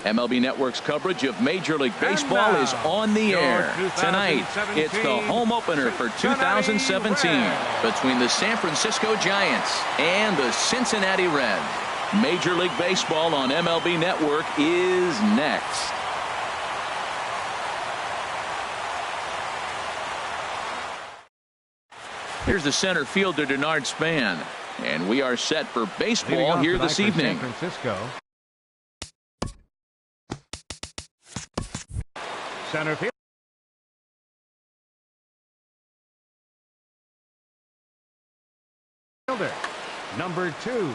MLB Network's coverage of Major League Baseball is on the air. Tonight, it's the home opener for 2017 between the San Francisco Giants and the Cincinnati Reds. Major League Baseball on MLB Network is next. Here's the center fielder, Denard Span. And we are set for baseball here this evening. San Francisco. Center field. Fielder, number 2.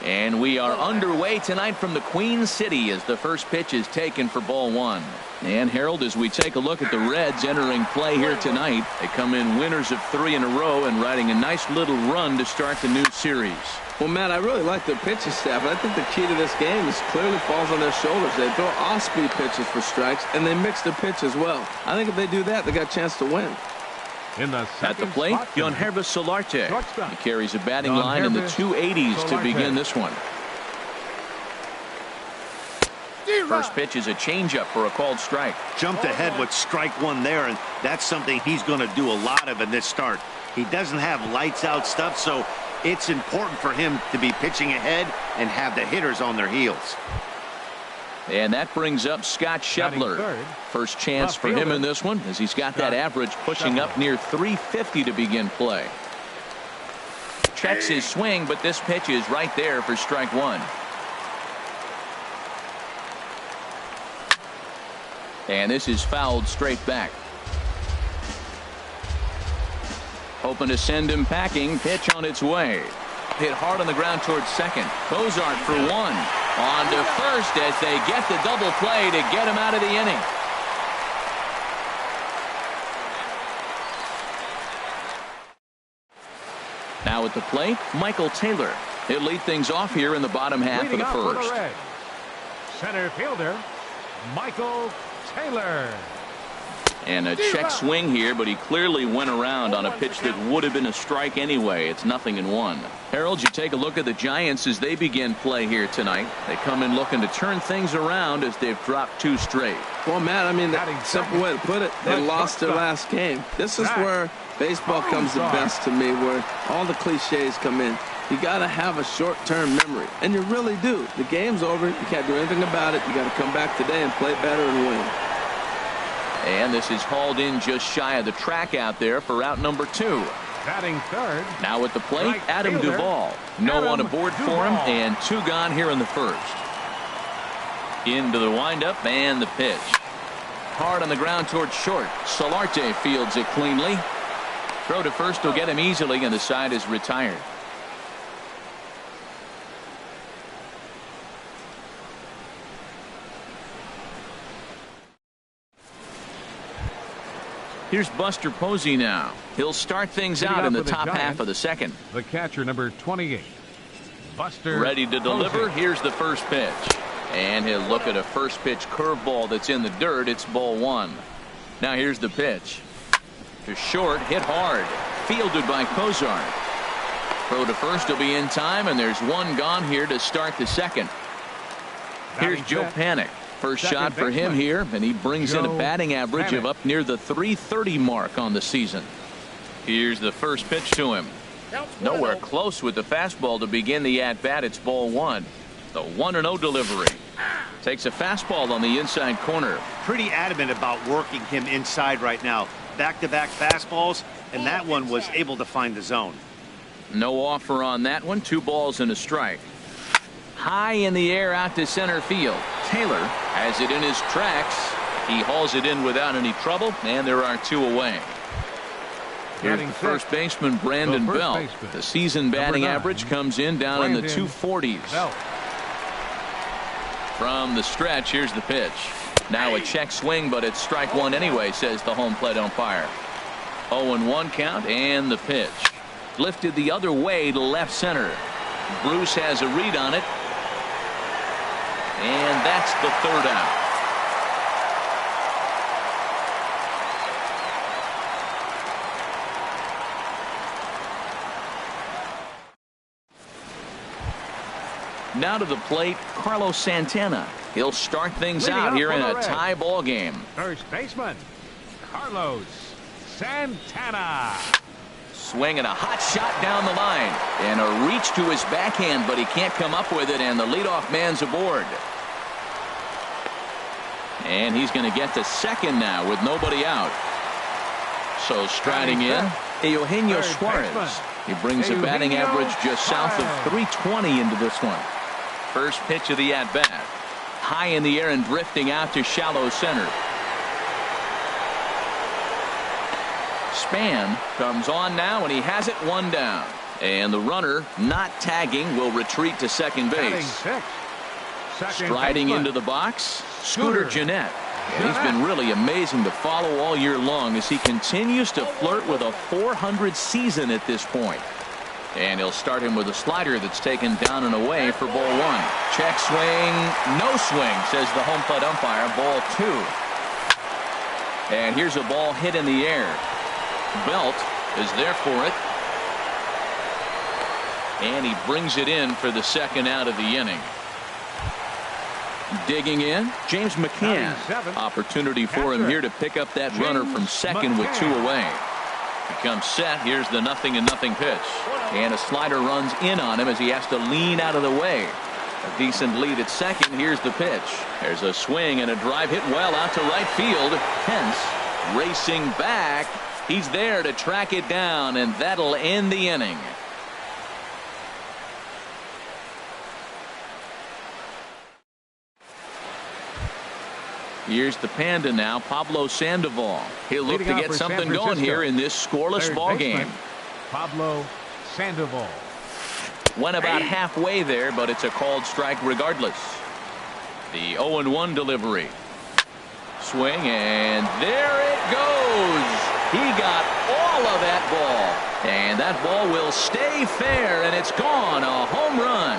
And we are underway tonight from the Queen City as the first pitch is taken for ball 1. And Harold, as we take a look at the Reds entering play here tonight, they come in winners of 3 in a row and riding a nice little run to start the new series. Well, Matt, I really like their pitching staff. I think the key to this game is clearly falls on their shoulders. They throw off-speed pitches for strikes, and they mix their pitch as well. I think if they do that, they got a chance to win. At the plate, Yonhervis Solarte. He carries a batting line in the 280s to begin this one. First pitch is a changeup for a called strike. Jumped ahead with strike 1 there, and that's something he's going to do a lot of in this start. He doesn't have lights out stuff, so it's important for him to be pitching ahead and have the hitters on their heels. And that brings up Scott Schebler. First chance for him in this one as he's got that average pushing up near 350 to begin play. Checks his swing, but this pitch is right there for strike 1. And this is fouled straight back. Hoping to send him packing. Pitch on its way. Hit hard on the ground towards second. Cozart for 1. On to first as they get the double play to get him out of the inning. Now at the plate, Michael Taylor. He'll lead things off here in the bottom half of the first. Center fielder, Michael Taylor. And a check swing here, but he clearly went around on a pitch that would have been a strike anyway. It's 0-1. Harold, you take a look at the Giants as they begin play here tonight. They come in looking to turn things around as they've dropped 2 straight. Well, Matt, I mean, the simple way to put it, they lost their last game. This is where baseball comes the best to me, where all the cliches come in. You got to have a short-term memory, and you really do. The game's over. You can't do anything about it. You got to come back today and play better and win. And this is hauled in just shy of the track out there for out number 2. Batting third. Now at the plate, Adam Duvall. No one aboard for him, and 2 gone here in the first. Into the windup and the pitch. Hard on the ground towards short. Solarte fields it cleanly. Throw to first will get him easily, and the side is retired. Here's Buster Posey now. He'll start things out in the top half of the second. The catcher, number 28. Buster ready to deliver. Here's the first pitch. And he'll look at a first pitch curveball that's in the dirt. It's ball 1. Now here's the pitch. To short, hit hard. Fielded by Cozart. Throw to first will be in time, and there's 1 gone here to start the second. Here's Joe Panik. First shot for him here, and he brings in a batting average of up near the 330 mark on the season. Here's the first pitch to him. Nowhere close with the fastball to begin the at-bat. It's ball 1. The 1-0 delivery. Takes a fastball on the inside corner. Pretty adamant about working him inside right now. Back-to-back fastballs, and that one was able to find the zone. No offer on that one. 2 balls and a strike. High in the air out to center field. Taylor has it in his tracks. He hauls it in without any trouble, and there are 2 away. Here's the first baseman, Brandon Belt. The season batting average comes in down in the 240s. From the stretch, here's the pitch. Now a check swing, but it's strike 1 anyway, says the home plate umpire. 0-1 count, and the pitch. Lifted the other way to left center. Bruce has a read on it. And that's the 3rd out. Now to the plate, Carlos Santana. He'll start things out here in a tie ball game. First baseman, Carlos Santana. Swing and a hot shot down the line. And a reach to his backhand, but he can't come up with it, and the leadoff man's aboard. And he's going to get to second now with nobody out. So striding in, Eugenio Suarez. He brings a batting average just south of 320 into this one. First pitch of the at-bat. High in the air and drifting out to shallow center. Span comes on now, and he has it one down. And the runner, not tagging, will retreat to second base. Striding into the box, Scooter Gennett. And he's been really amazing to follow all year long as he continues to flirt with a .400 season at this point. And he'll start him with a slider that's taken down and away for ball one. Check swing, no swing, says the home plate umpire. Ball two. And here's a ball hit in the air. Belt is there for it. And he brings it in for the second out of the inning. Digging in, James McCann. Opportunity for him here to pick up that runner from second with two away. He comes set. Here's the 0-0 pitch. And a slider runs in on him as he has to lean out of the way. A decent lead at second. Here's the pitch. There's a swing and a drive hit well out to right field. Pence racing back. He's there to track it down, and that'll end the inning. Here's the Panda now, Pablo Sandoval. He'll look to get something going here in this scoreless ball game. Pablo Sandoval. Went about halfway there, but it's a called strike regardless. The 0-1 delivery. Swing, and there it goes. He got all of that ball. And that ball will stay fair, and it's gone. A home run.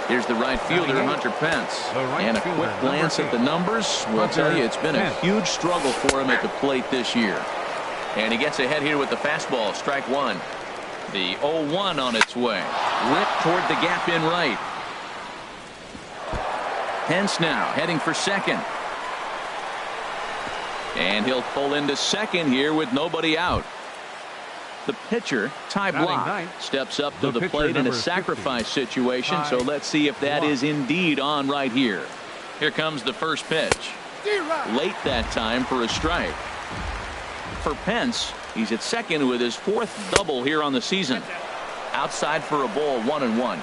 Here's the right fielder, Hunter Pence. And a quick glance at the numbers will tell you it's been a huge struggle for him at the plate this year. And he gets ahead here with the fastball. Strike one. The 0-1 on its way. Ripped toward the gap in right. Pence now heading for second. And he'll pull into second here with nobody out. The pitcher, Ty Blach, steps up to the plate in a sacrifice situation, so let's see if that is indeed on right here. Here comes the first pitch. Late that time for a strike. For Pence, he's at second with his fourth double here on the season. Outside for a ball, 1-1.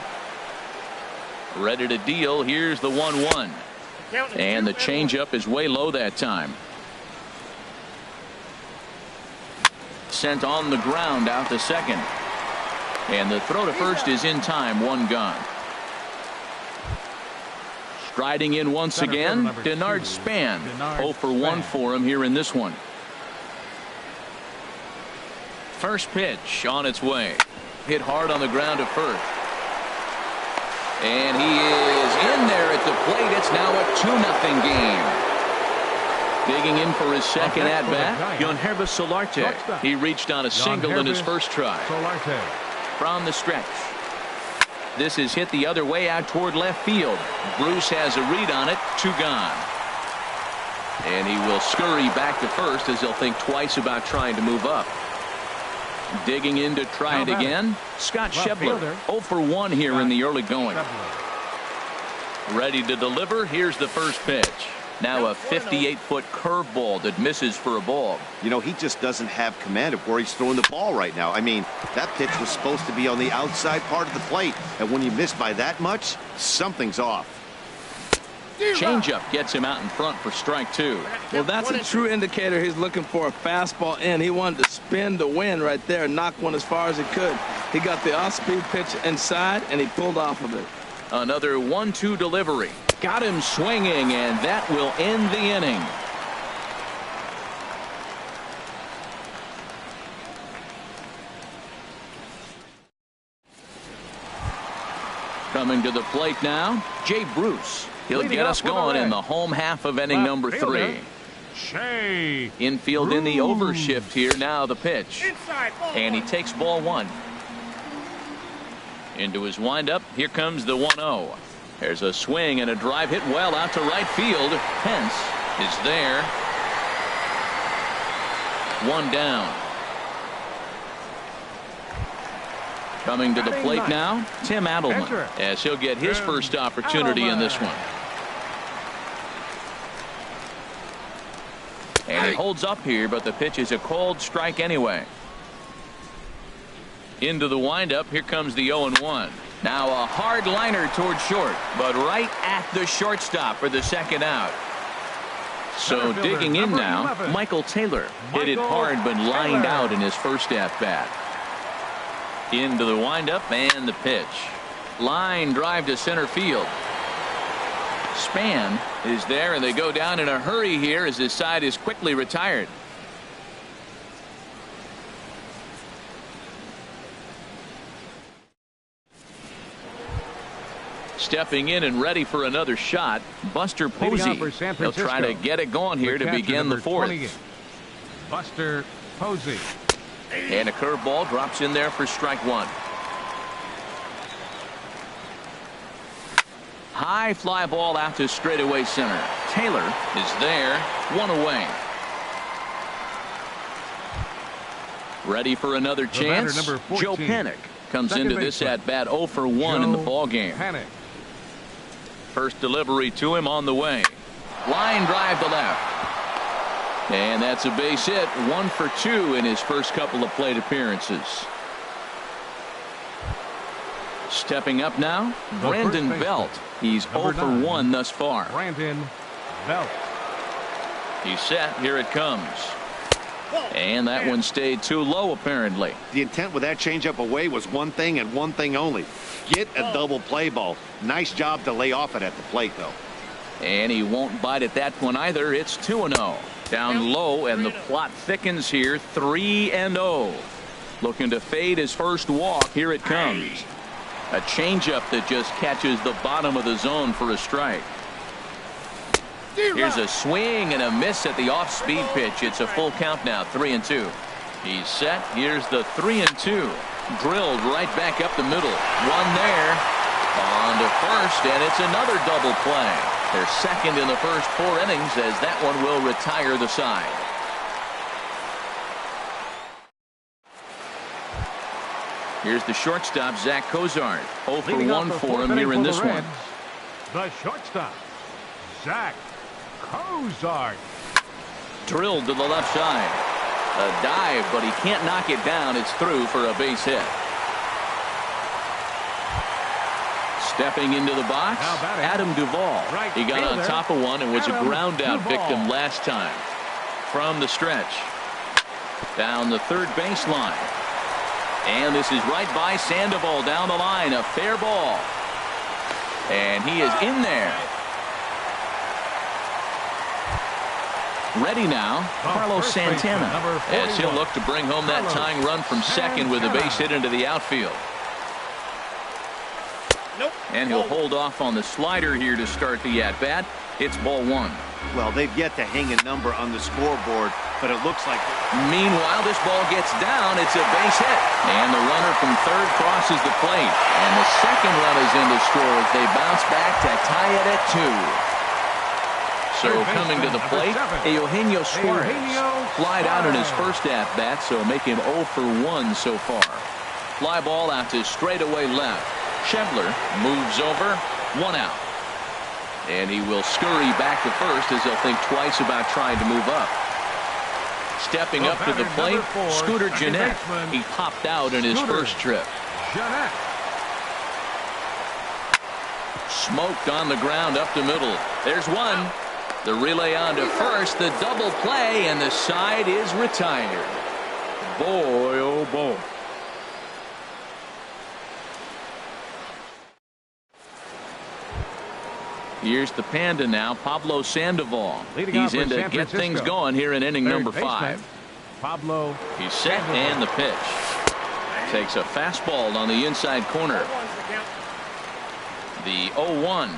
Ready to deal. Here's the 1-1. And the changeup is way low that time. Sent on the ground out to second. And the throw to first is in time. One gone. Striding in once again, Denard Span. 0 for 1 for him here in this one. First pitch on its way. Hit hard on the ground to first. And he is in there at the plate. It's now a 2-0 game. Digging in for his second at-bat, Yohannes Solarte. He reached on a single in his first try. From the stretch. This is hit the other way out toward left field. Bruce has a read on it. 2 gone. And he will scurry back to first as he'll think twice about trying to move up. Digging in to try it again, Scott Schebler. 0 for 1 here in the early going. Ready to deliver. Here's the first pitch. Now a 58-foot curveball that misses for a ball. You know, he just doesn't have command of where he's throwing the ball right now. I mean, that pitch was supposed to be on the outside part of the plate. And when you miss by that much, something's off. Changeup gets him out in front for strike 2. Well, that's a true indicator he's looking for a fastball in. He wanted to spin the wind right there, knock one as far as he could. He got the off-speed pitch inside, and he pulled off of it. Another 1-2 delivery. Got him swinging, and that will end the inning. Coming to the plate now, Jay Bruce. He'll get us going in the home half of inning number 3. Infield in the overshift here. Now the pitch. And he takes ball 1. Into his windup. Here comes the 1-0. There's a swing and a drive hit well out to right field. Pence is there. One down. Coming to the plate now, Tim Adelman, as he'll get his first opportunity in this one. And he holds up here, but the pitch is a cold strike anyway. Into the windup. Here comes the 0-1. Now a hard liner toward short, but right at the shortstop for the second out. So digging in now, Michael Taylor hit it hard but lined out in his first at-bat. Into the windup and the pitch. Line drive to center field. Span is there, and they go down in a hurry here as his side is quickly retired. Stepping in and ready for another shot, Buster Posey. He'll try to get it going here to begin the fourth. Buster Posey. And a curveball drops in there for strike one. High fly ball out to straightaway center. Taylor is there, one away. Ready for another chance. Joe Panik comes into this at bat 0 for 1 in the ball game. First delivery to him on the way. Line drive to left. And that's a base hit. 1 for 2 in his first couple of plate appearances. Stepping up now, Brandon Belt. He's 0 for 1 thus far. Brandon Belt. He's set. Here it comes. And that one stayed too low apparently. The intent with that changeup away was one thing and one thing only. Get a double play ball. Nice job to lay off it at the plate though. And he won't bite at that one either. It's 2-0. Down low, and the plot thickens here. 3-0. Looking to fade his first walk. Here it comes. A changeup that just catches the bottom of the zone for a strike. Here's a swing and a miss at the off-speed pitch. It's a full count now. 3-2. He's set. Here's the 3-2. Drilled right back up the middle. One there. On to first, and it's another double play. They're second in the first 4 innings as that one will retire the side. Here's the shortstop, Zach Cozart. 0 for 1 for him here in this one. The shortstop, Zach Cozart. Drilled to the left side. A dive, but he can't knock it down. It's through for a base hit. Stepping into the box, Adam Duvall. He got on top of one and was a ground out victim last time. From the stretch. Down the third baseline. And this is right by Sandoval down the line. A fair ball. And he is in there. Ready now, Carlos Santana, as he'll look to bring home that tying run from second with a base hit into the outfield. And he'll hold off on the slider here to start the at-bat. It's ball 1. Well, they've yet to hang a number on the scoreboard, but it looks like. Meanwhile, this ball gets down. It's a base hit. And the runner from third crosses the plate. And the second run is in to score as they bounce back to tie it at 2. So coming to the plate, Eugenio Suarez flied out in his first at-bat, so make him 0 for 1 so far. Fly ball out to straightaway left. Schebler moves over, 1 out. And he will scurry back to first as he'll think twice about trying to move up. Stepping up to the plate, Scooter Gennett. He popped out in his first trip. Smoked on the ground up the middle. There's one. The relay on to first, the double play, and the side is retired. Boy, oh boy. Here's the Panda now, Pablo Sandoval. He's in to get things going here in inning number 5. Pablo. He's set and the pitch. Takes a fastball on the inside corner. The 0-1.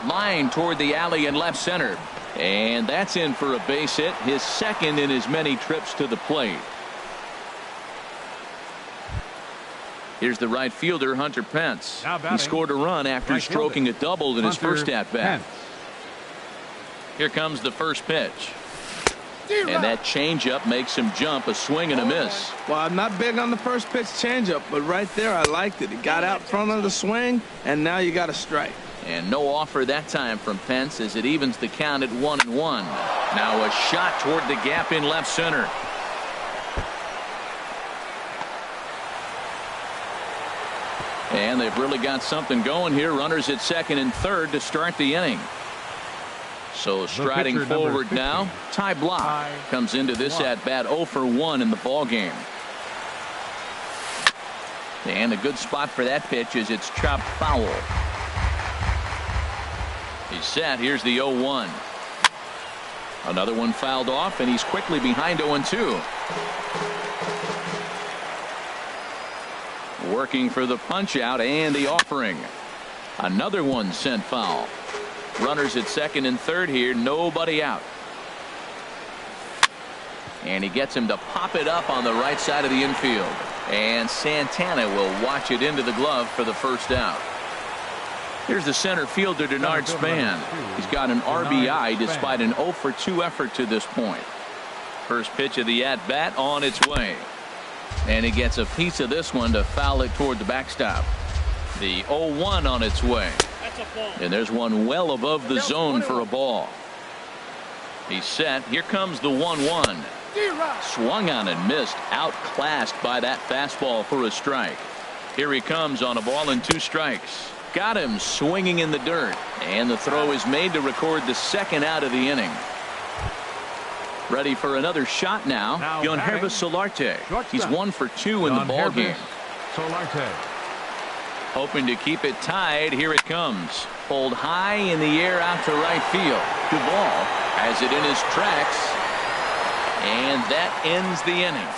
Line toward the alley in left center. And that's in for a base hit, his second in his many trips to the plate. Here's the right fielder, Hunter Pence. Now He batting, scored a run after right stroking a double in his Hunter first at-bat. Pence. Here comes the first pitch. And that changeup makes him jump, a swing and a miss. Well, I'm not big on the first pitch changeup, but right there I liked it. He got out front of the swing, and now you got a strike. And no offer that time from Pence as it evens the count at 1-1. Now a shot toward the gap in left center. And they've really got something going here. Runners at second and third to start the inning. So striding pitcher, forward 50, now, Ty Blach Ty comes into this Blach. at bat 0 for 1 in the ball game. And a good spot for that pitch is it's chopped foul. He's set. Here's the 0-1. Another one fouled off, and he's quickly behind 0-2. Working for the punch out and the offering. Another one sent foul. Runners at second and third here, nobody out. And he gets him to pop it up on the right side of the infield. And Santana will watch it into the glove for the first out. Here's the center fielder, Denard Span. He's got an RBI despite an 0 for 2 effort to this point. First pitch of the at-bat on its way. And he gets a piece of this one to foul it toward the backstop. The 0-1 on its way. And there's one well above the zone for a ball. He's set. Here comes the 1-1. Swung on and missed. Outclassed by that fastball for a strike. Here he comes on a ball and 2 strikes. Got him swinging in the dirt. And the throw is made to record the second out of the inning. Ready for another shot now. Yangervis Solarte. He's 1 for 2 in the ball game. Solarte. Hoping to keep it tied. Here it comes. Pulled high in the air out to right field. Duvall has it in his tracks. And that ends the inning.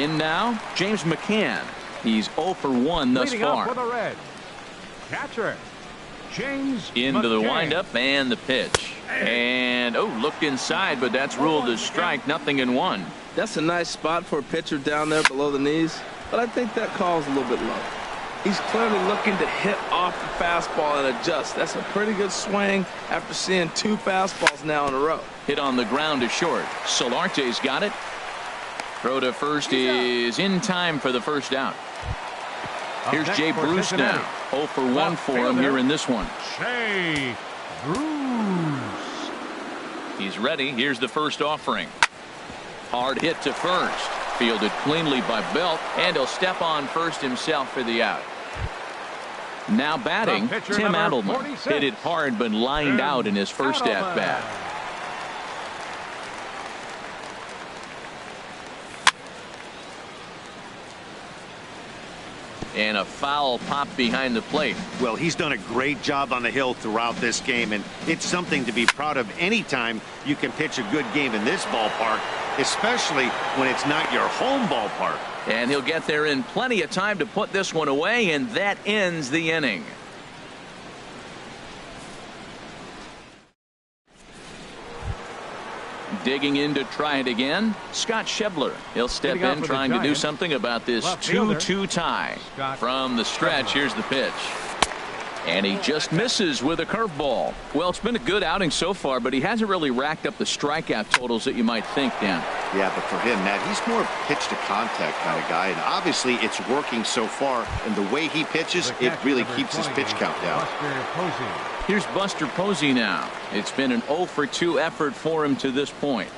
In now, James McCann. He's 0 for 1 thus Leading up far. for the Reds, catcher James Into the McCann. windup and the pitch. And looked inside, but that's ruled as strike. 0-1. That's a nice spot for a pitcher down there below the knees, but I think that call's a little bit low. He's clearly looking to hit off the fastball and adjust. That's a pretty good swing after seeing 2 fastballs now in a row. Hit on the ground to short. Solarte's got it. Throw to first is in time for the first out. Here's Jay Bruce now. 0 for 1 for him here in this one. Jay Bruce. He's ready. Here's the first offering. Hard hit to first. Fielded cleanly by Belt, and he'll step on first himself for the out. Now batting, Tim Adelman. Hit it hard but lined out in his first at-bat. And a foul pop behind the plate. Well, he's done a great job on the hill throughout this game, and it's something to be proud of anytime you can pitch a good game in this ballpark, especially when it's not your home ballpark. And he'll get there in plenty of time to put this one away, and that ends the inning. Digging in to try it again, Scott Schebler. He'll step in trying to do something about this 2-2 tie. From the stretch, here's the pitch. And he just misses with a curveball. Well, it's been a good outing so far, but he hasn't really racked up the strikeout totals that you might think, Dan. Yeah, but for him, Matt, he's more pitch to contact kind of guy, and obviously it's working so far, and the way he pitches, it really keeps his pitch count down. Here's Buster Posey now. It's been an 0 for 2 effort for him to this point.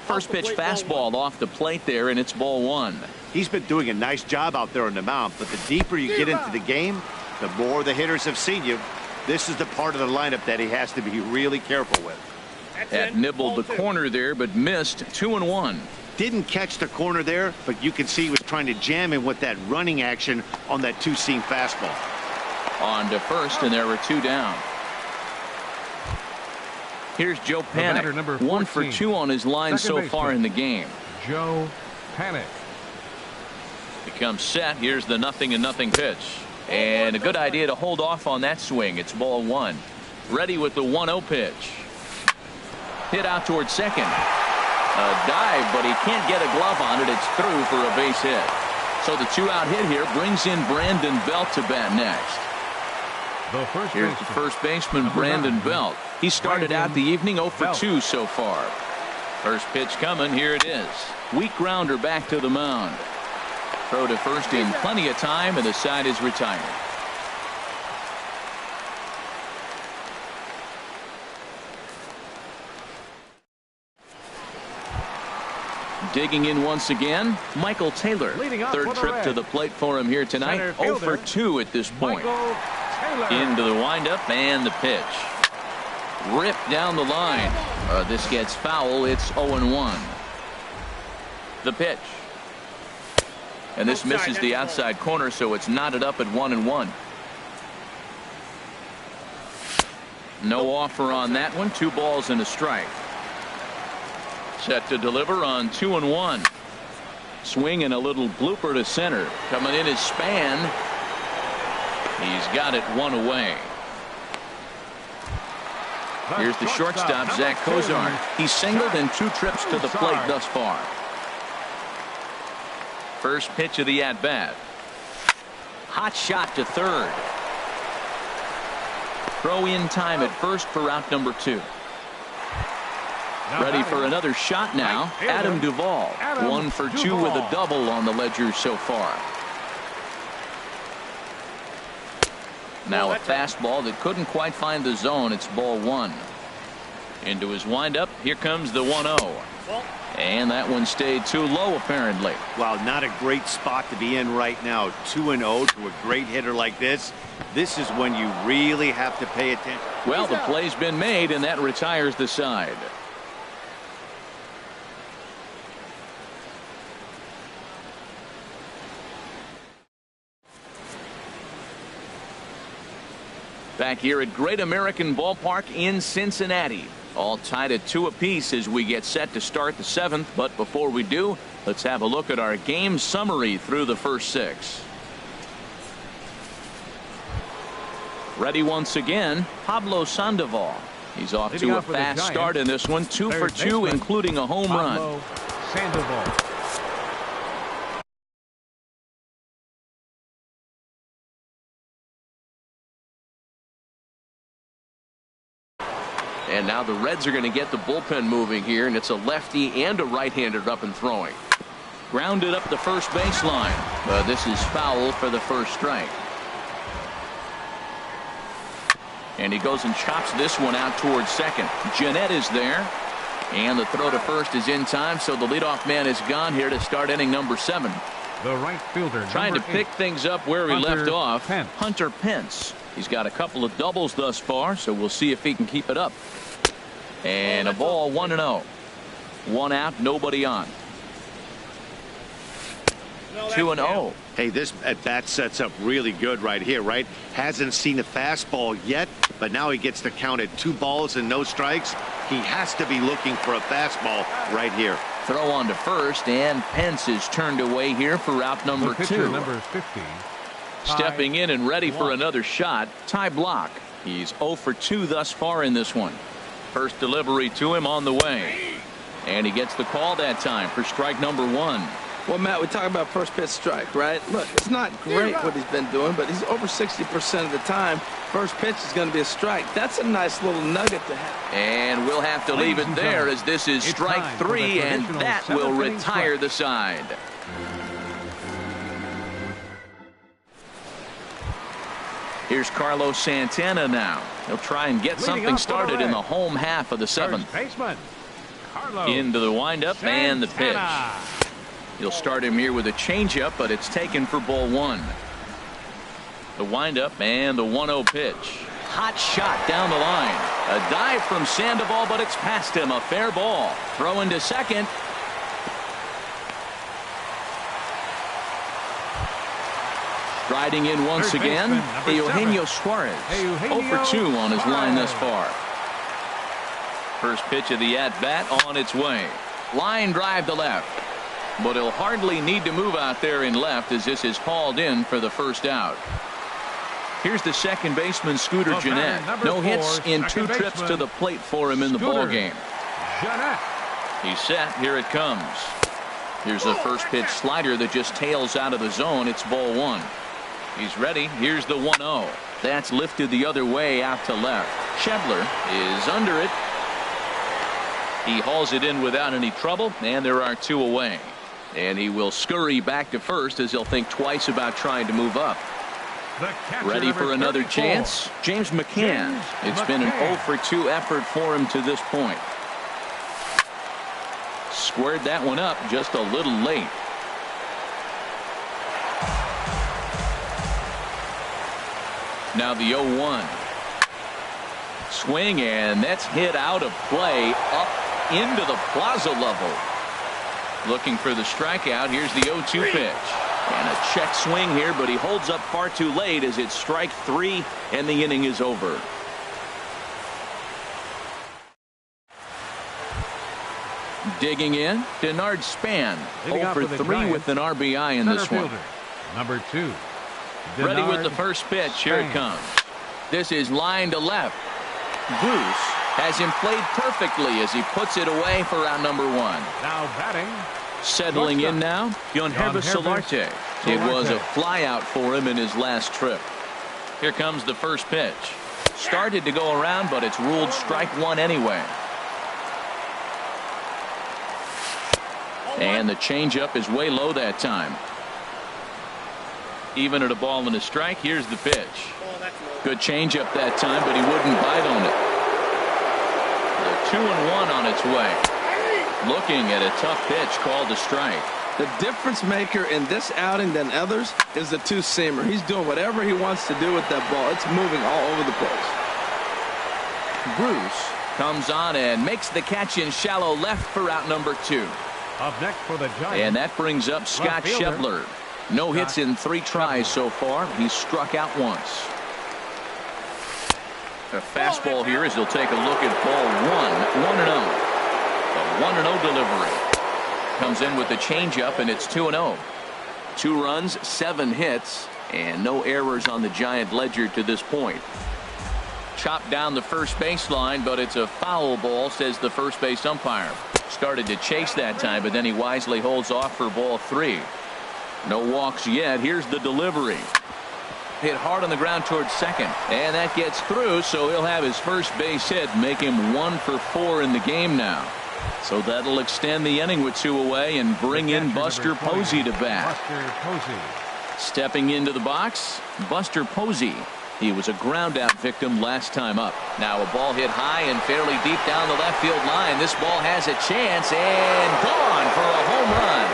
First pitch fastball off the plate there, and it's ball 1. He's been doing a nice job out there on the mound, but the deeper you get into the game, the more the hitters have seen you. This is the part of the lineup that he has to be really careful with. That nibbled the corner there, but missed. 2-1. Didn't catch the corner there, but you can see he was trying to jam him with that running action on that 2-seam fastball. On to first, and there were 2 down. Here's Joe Panik. 1 for 2 on his line so far in the game. Joe Panik. He comes set. Here's the 0-0 pitch. And a good idea to hold off on that swing. It's ball 1. Ready with the 1-0 pitch. Hit out towards second. A dive, but he can't get a glove on it. It's through for a base hit. So the 2-out hit here brings in Brandon Belt to bat next. Here's the first baseman, Brandon Belt. He started out the evening 0 for 2 so far. First pitch coming. Here it is. Weak grounder back to the mound. Throw to first in plenty of time, and the side is retired. Digging in once again, Michael Taylor. Third trip to the plate for him here tonight. 0 for 2 at this point. Into the windup and the pitch. Ripped down the line. This gets foul. It's 0-1. The pitch. And this misses the outside corner, so it's knotted up at 1-1. No offer on that one. 2 balls and a strike. Set to deliver on 2-1. Swing and a little blooper to center. Coming in is Span. He's got it 1 away. Here's the shortstop, Zach Kozar. He's singled in 2 trips to the plate thus far. First pitch of the at-bat. Hot shot to third. Throw in time at first for out number 2. Ready for another shot now. Adam Duvall. 1 for 2 with a double on the ledger so far. Now a fastball that couldn't quite find the zone. It's ball 1. Into his windup. Here comes the 1-0. And that one stayed too low apparently. Wow, not a great spot to be in right now. 2-0 to a great hitter like this. This is when you really have to pay attention. Well, the play's been made, and that retires the side. Back here at Great American Ballpark in Cincinnati. All tied at 2 apiece as we get set to start the 7th. But before we do, let's have a look at our game summary through the first 6. Ready once again, Pablo Sandoval. He's off to a fast start in this one. 2 for 2, including a home run. Sandoval. And now the Reds are going to get the bullpen moving here, and it's a lefty and a right-hander up and throwing. Grounded up the first baseline. But this is foul for the first strike. And he goes and chops this one out towards second. Jeanette is there. And the throw to first is in time, so the leadoff man is gone here to start inning number 7. The right fielder, trying to pick things up where he left off. Pence. Hunter Pence. He's got a couple of doubles thus far, so we'll see if he can keep it up. And a ball, 1-0. 1 out, nobody on. 2-0. Hey, this at bat sets up really good right here, right? Hasn't seen a fastball yet, but now he gets to count at 2 balls and no strikes. He has to be looking for a fastball right here. Throw on to first, and Pence is turned away here for route number 2. Number 50. Stepping in and ready for another shot, Ty Block. He's 0 for 2 thus far in this one. First delivery to him on the way. And he gets the call that time for strike number 1. Well, Matt, we talk about first pitch strike, right? Look, it's not great what he's been doing, but he's over 60% of the time. First pitch is going to be a strike. That's a nice little nugget to have. And we'll have to leave it there as this is strike 3, and that will retire the side. Here's Carlos Santana now. He'll try and get something started in the home half of the 7th. Into the windup and the pitch. He'll start him here with a changeup, but it's taken for ball 1. The windup and the 1-0 pitch. Hot shot down the line. A dive from Sandoval, but it's past him. A fair ball. Throw into second. Striding in once again, Eugenio Suarez. 0 for 2 on his line thus far. First pitch of the at-bat on its way. Line drive to left. But he'll hardly need to move out there in left as this is hauled in for the first out. Here's the second baseman, Scooter Gennett. No hits in 2 trips to the plate for him in the ball game. He's set. Here it comes. Here's a first pitch slider that just tails out of the zone. It's ball 1. He's ready. Here's the 1-0. That's lifted the other way out to left. Schebler is under it. He hauls it in without any trouble, and there are 2 away. And he will scurry back to first as he'll think twice about trying to move up. Ready for another chance? James McCann. It's been an 0 for 2 effort for him to this point. Squared that one up just a little late. Now the 0-1. Swing, and that's hit out of play up into the plaza level. Looking for the strikeout. Here's the 0-2 pitch. And a check swing here, but he holds up far too late as it's strike 3 and the inning is over. Digging in, Denard Span, 0 for 3 with an RBI in this one. Number 2. Ready with the first pitch. Here it comes. This is line to left. Bruce has him played perfectly as he puts it away for out number 1. Now batting. Settling in now, Yonhervis Solarte. It was a flyout for him in his last trip. Here comes the first pitch. Started to go around, but it's ruled strike 1 anyway. And the changeup is way low that time. Even at a ball and a strike, here's the pitch. Good changeup that time, but he wouldn't bite on it. The 2-1 on its way. Looking at a tough pitch called a strike. The difference maker in this outing than others is the 2-seamer. He's doing whatever he wants to do with that ball. It's moving all over the place. Bruce comes on and makes the catch in shallow left for out number 2. Up next for the Giants. And that brings up Scott Schebler. No hits in 3 tries so far. He's struck out once. A fastball here as he'll take a look at ball 1. 1-0. The 1-0 delivery. Comes in with the changeup, and it's 2-0. 2 runs, 7 hits, and no errors on the Giant ledger to this point. Chopped down the first baseline, but it's a foul ball, says the first base umpire. Started to chase that time, but then he wisely holds off for ball 3. No walks yet. Here's the delivery. Hit hard on the ground towards second, and that gets through, so he'll have his first base hit, make him 1 for 4 in the game now. So that'll extend the inning with 2 away and bring in Buster Posey to bat. Stepping into the box, Buster Posey. He was a ground-out victim last time up. Now a ball hit high and fairly deep down the left field line. This ball has a chance and gone for a home run.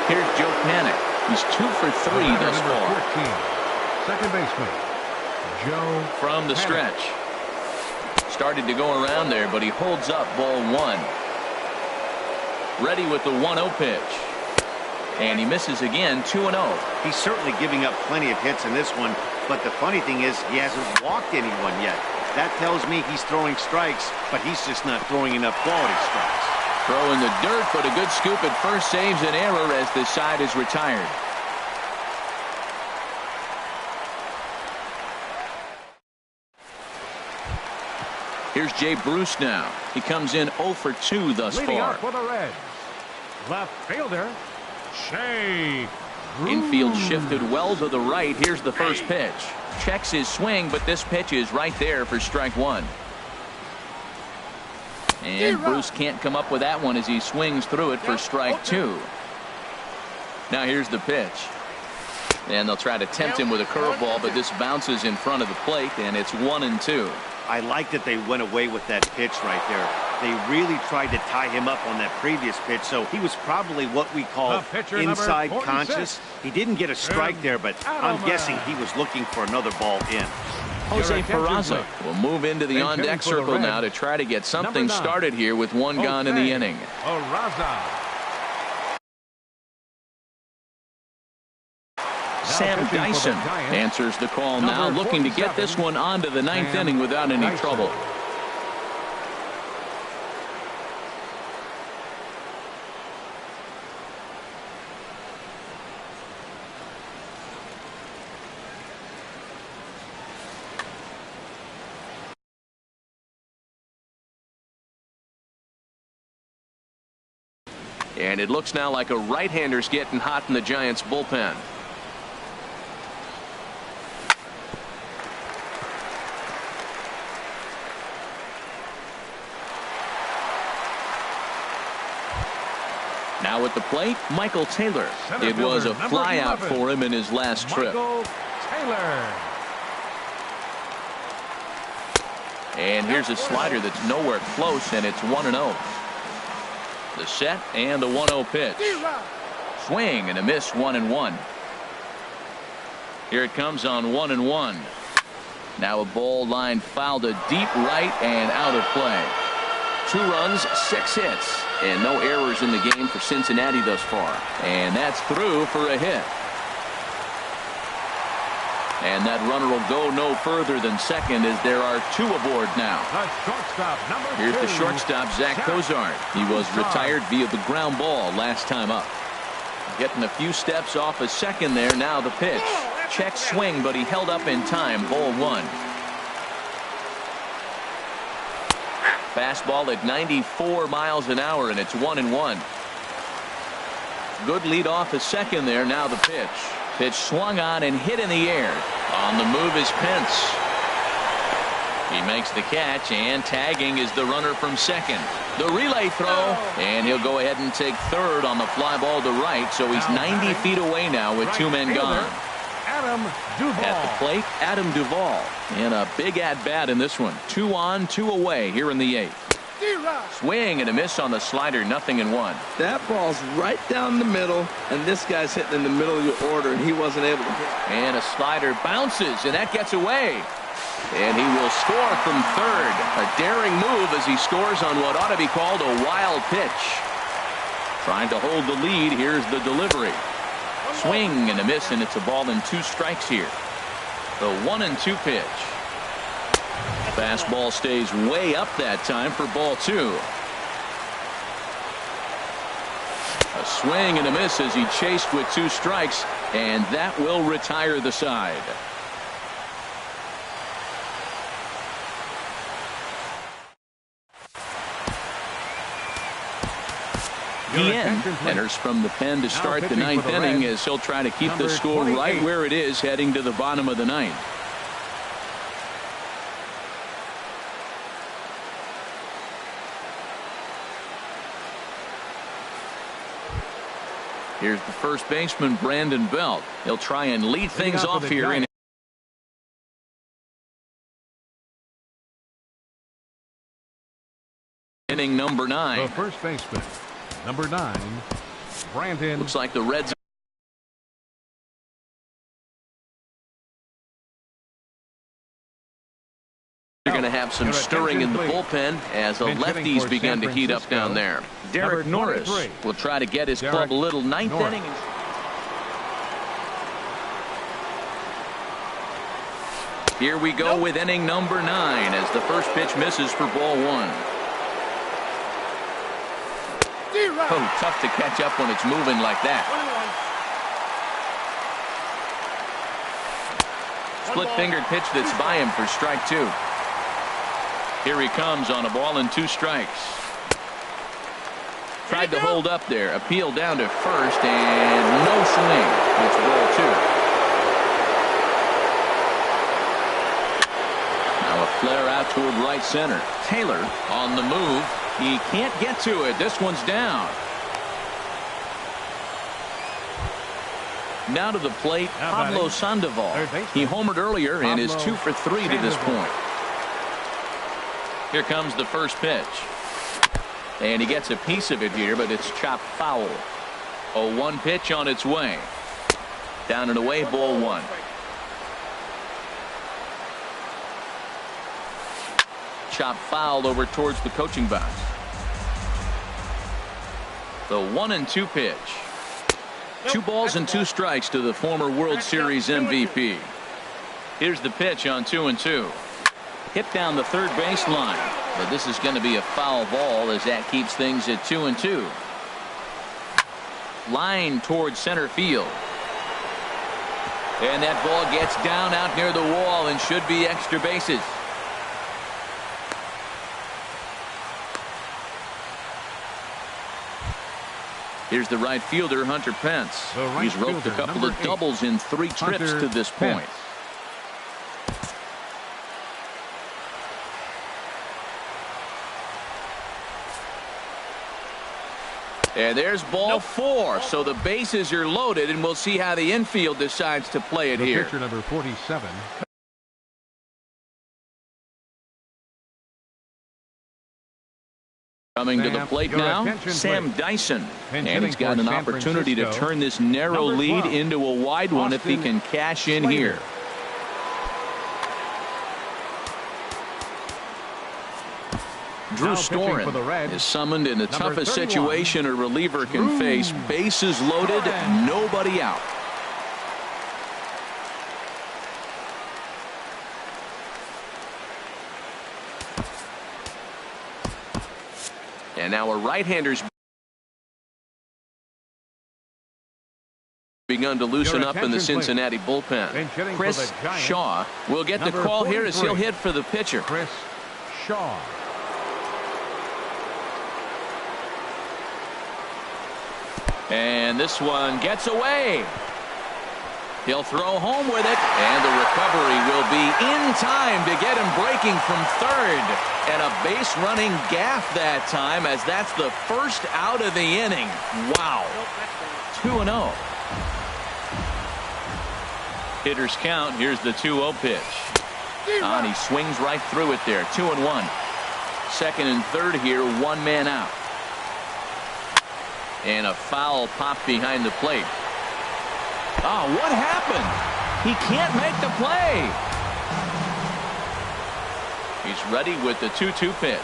Here's Joe Panik. He's 2 for 3 thus far. 14, second baseman, Joe from the stretch. Started to go around there, but he holds up ball 1. Ready with the 1-0 pitch. And he misses again, 2-0. He's certainly giving up plenty of hits in this one, but the funny thing is he hasn't walked anyone yet. That tells me he's throwing strikes, but he's just not throwing enough quality strikes. Throwing the dirt, but a good scoop at first saves an error as the side is retired. Here's Jay Bruce now. He comes in 0 for 2 thus leading far. Up for the Reds, left fielder Shea Bruce. Infield shifted well to the right. Here's the first pitch. Checks his swing, but this pitch is right there for strike 1. And Bruce can't come up with that one as he swings through it for strike 2. Now here's the pitch. And they'll try to tempt him with a curveball, but this bounces in front of the plate, and it's 1-2. I like that they went away with that pitch right there. They really tried to tie him up on that previous pitch, so he was probably what we call inside conscious. He didn't get a strike there, but I'm guessing he was looking for another ball in. Jose Peraza will move into the on-deck circle now to try to get something started here with 1 gone in the inning. Sam Dyson answers the call now, looking to get this one onto the 9th inning without any trouble. And it looks now like a right-hander's getting hot in the Giants bullpen. Now at the plate, Michael Taylor. It was a flyout for him in his last trip. Michael Taylor. And here's a slider that's nowhere close, and it's 1-0. The set and the 1-0 pitch. Swing and a miss, 1-1. Here it comes on 1-1. Now a ball line foul to deep right and out of play. 2 runs, 6 hits, and no errors in the game for Cincinnati thus far. And that's through for a hit. And that runner will go no further than second as there are 2 aboard now. The shortstop, number 2. Here's the shortstop, Zach Cozart. He was retired via the ground ball last time up. Getting a few steps off a second there. Now the pitch. Check swing, but he held up in time. Ball 1. Fastball at 94 miles an hour, and it's 1-1. Good lead off a second there. Now the pitch. Pitch swung on and hit in the air. On the move is Pence. He makes the catch, and tagging is the runner from second. The relay throw, and he'll go ahead and take third on the fly ball to right, so he's 90 feet away now with 2 men gone. Adam Duvall. At the plate, Adam Duvall. And a big at-bat in this one. 2 on, 2 away here in the 8th. Swing and a miss on the slider, 0-1. That ball's right down the middle, and this guy's hitting in the middle of your order, and he wasn't able to hit. And a slider bounces, and that gets away. And he will score from third. A daring move as he scores on what ought to be called a wild pitch. Trying to hold the lead. Here's the delivery. Swing and a miss, and it's a ball and 2 strikes here. The 1-2 pitch. Fastball stays way up that time for ball 2. A swing and a miss as he chased with 2 strikes, and that will retire the side. Ian enters from the pen to start the 9th inning as he'll try to keep the score right where it is heading to the bottom of the 9th. Here's the first baseman, Brandon Belt. He'll try and lead things off here in inning number 9. The first baseman, number 9, Brandon. Looks like the Reds are going to have some stirring in the bullpen as the lefties begin to heat up down there. Derek Norris will try to get his club a little 9th inning. Here we go with inning number 9 as the first pitch misses for ball 1. Oh, tough to catch up when it's moving like that. Split-fingered pitch that's by him for strike 2. Here he comes on a ball and 2 strikes. Tried to hold up there. Appeal down to first and no swing. It's ball 2. Now a flare out toward right center. Taylor on the move. He can't get to it. This one's down. Now to the plate, Pablo Sandoval. He homered earlier and is 2 for 3 to this point. Here comes the first pitch. And he gets a piece of it here, but it's chopped foul. A 1 pitch on its way. Down and away, ball 1. Chopped foul over towards the coaching box. The 1-2 pitch. 2 balls and 2 strikes to the former World Series MVP. Here's the pitch on 2-2. Hit down the third baseline, but this is going to be a foul ball as that keeps things at 2-2. Line towards center field. And that ball gets down out near the wall and should be extra bases. Here's the right fielder, Hunter Pence. Right He's roped fielder, a couple of 8, doubles in 3 trips to this point. Pence. And there's ball 4. So the bases are loaded, and we'll see how the infield decides to play it here. Pitcher number 47. Coming to the plate now, Sam Dyson. And he's got an opportunity to turn this narrow lead into a wide one if he can cash in here. Drew Storen is summoned in the toughest situation a reliever can face. Bases loaded, nobody out. And now a right-hander's begun to loosen up in the Cincinnati bullpen. Chris Shaw will get the call here as he'll hit for the pitcher. Chris Shaw. And this one gets away. He'll throw home with it, and the recovery will be in time to get him breaking from third. And a base-running gaff that time, as that's the first out of the inning. Wow. 2-0. Hitters count. Here's the 2-0 pitch. And he swings right through it there. 2-1. Second and third here, 1 man out. And a foul pop behind the plate. Oh, what happened? He can't make the play. He's ready with the 2-2 pitch.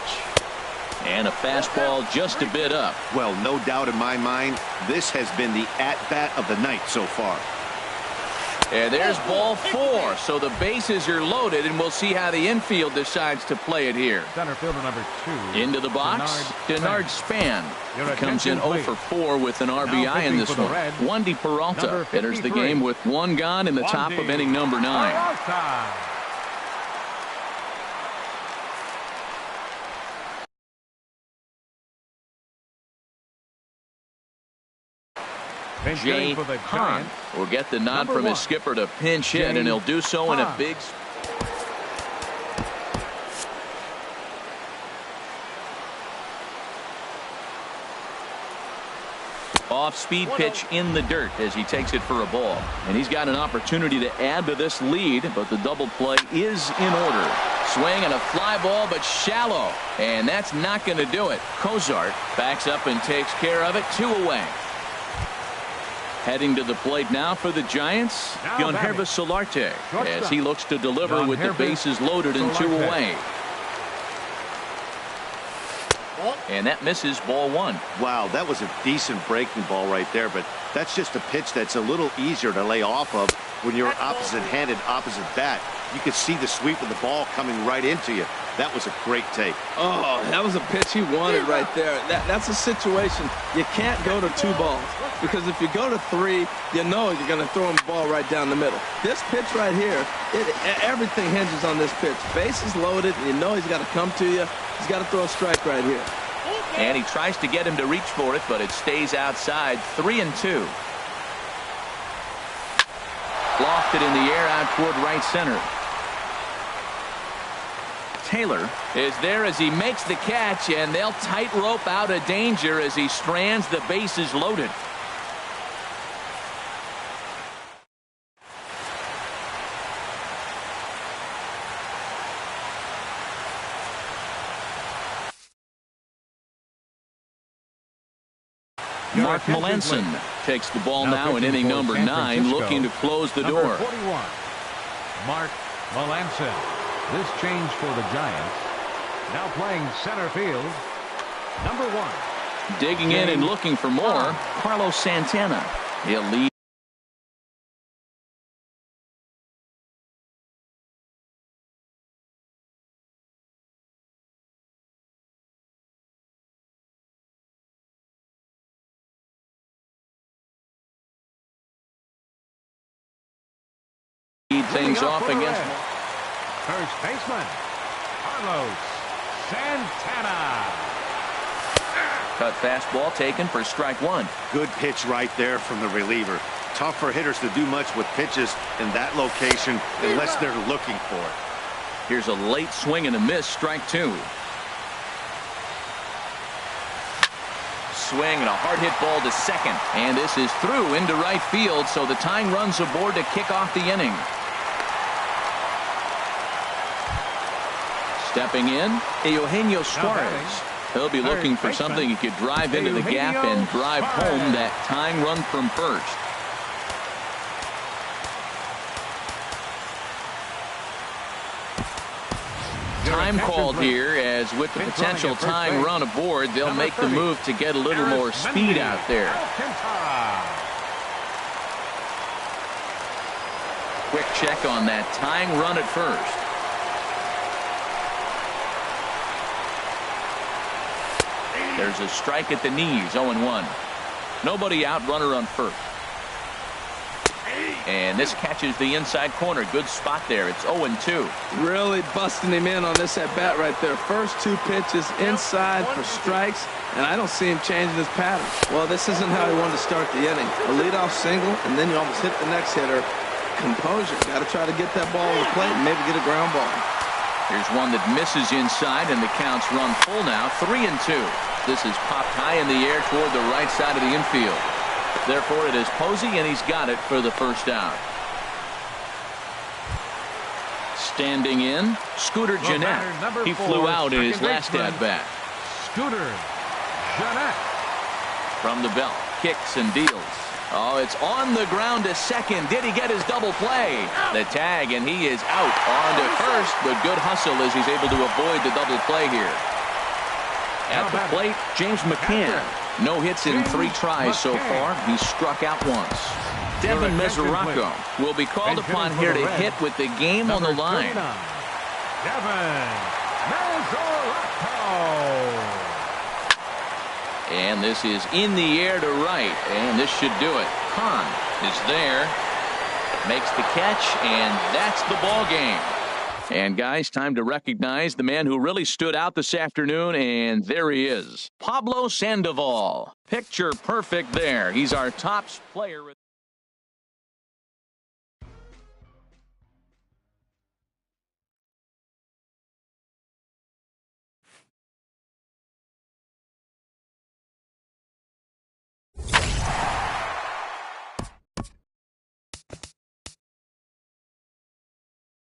And a fastball just a bit up. Well, no doubt in my mind, this has been the at-bat of the night so far. And there's ball 4. So the bases are loaded, and we'll see how the infield decides to play it here. Center fielder number 2. Into the box, Denard Span. Comes in 0 for 4 with an RBI in this one. Wandy Peralta enters the game with 1 gone in the top of inning number 9. Jay Hahn will get the nod from his skipper to pinch hit, and he'll do so in a big. Off-speed pitch in the dirt as he takes it for a ball. And he's got an opportunity to add to this lead, but the double play is in order. Swing and a fly ball, but shallow. And that's not going to do it. Cozart backs up and takes care of it. 2 away. Heading to the plate now for the Giants, Yonhervis Solarte, as he looks to deliver with the bases loaded and 2 away. And that misses ball 1. Wow, that was a decent breaking ball right there, but that's just a pitch that's a little easier to lay off of when you're opposite-handed, opposite bat. You could see the sweep of the ball coming right into you. That was a great take. Oh, that was a pitch he wanted right there. That's a situation. You can't go to 2 balls, because if you go to 3, you know you're going to throw him the ball right down the middle. This pitch right here, everything hinges on this pitch. Bases loaded, and you know he's got to come to you. He's got to throw a strike right here. And he tries to get him to reach for it, but it stays outside. 3-2. Lofted in the air out toward right center. Taylor is there as he makes the catch, and they'll tightrope out of danger as he strands the bases loaded. Mark Melanson takes the ball now in inning number 9, looking to close the door. 41, Mark Melanson. This change for the Giants. Now playing center field, number 1. Digging in and looking for more, Carlos Santana. He'll lead. Things off against first baseman Carlos Santana. Uppercut fastball taken for strike one. Good pitch right there from the reliever. Tough for hitters to do much with pitches in that location unless they're looking for it. Here's a late swing and a miss, strike two. Swing and a hard hit ball to second. And this is through into right field, so the tying run's aboard to kick off the inning. Stepping in, Eugenio Suarez. He'll be looking for something he could drive into the gap and drive home that tying run from first. Time called here, as with the potential tying run aboard, they'll make the move to get a little more speed out there. Quick check on that tying run at first. There's a strike at the knees, 0-1. Nobody out, runner on first. And this catches the inside corner. Good spot there. It's 0-2. Really busting him in on this at bat right there. First two pitches inside for strikes, and I don't see him changing his pattern. Well, this isn't how he wanted to start the inning. A leadoff single, and then you almost hit the next hitter. Composure. Got to try to get that ball on the plate and maybe get a ground ball. Here's one that misses inside, and the count's run full now, 3-2. This is popped high in the air toward the right side of the infield. Therefore, it is Posey, and he's got it for the first out. Standing in, Scooter Gennett. He flew out in his last at-bat. Scooter Gennett. From the belt, kicks and deals. Oh, it's on the ground to second. Did he get his double play? The tag, and he is out on to first, but good hustle as he's able to avoid the double play here. At the plate, James McCann. No hits in 3 tries so far. He struck out once. Devin Mesoraco will be called upon here to hit with the game on the line. Devin Mesoraco. And this is in the air to right, and this should do it. Hahn is there, makes the catch, and that's the ball game. And guys, time to recognize the man who really stood out this afternoon, and there he is, Pablo Sandoval. Picture perfect there. He's our top player.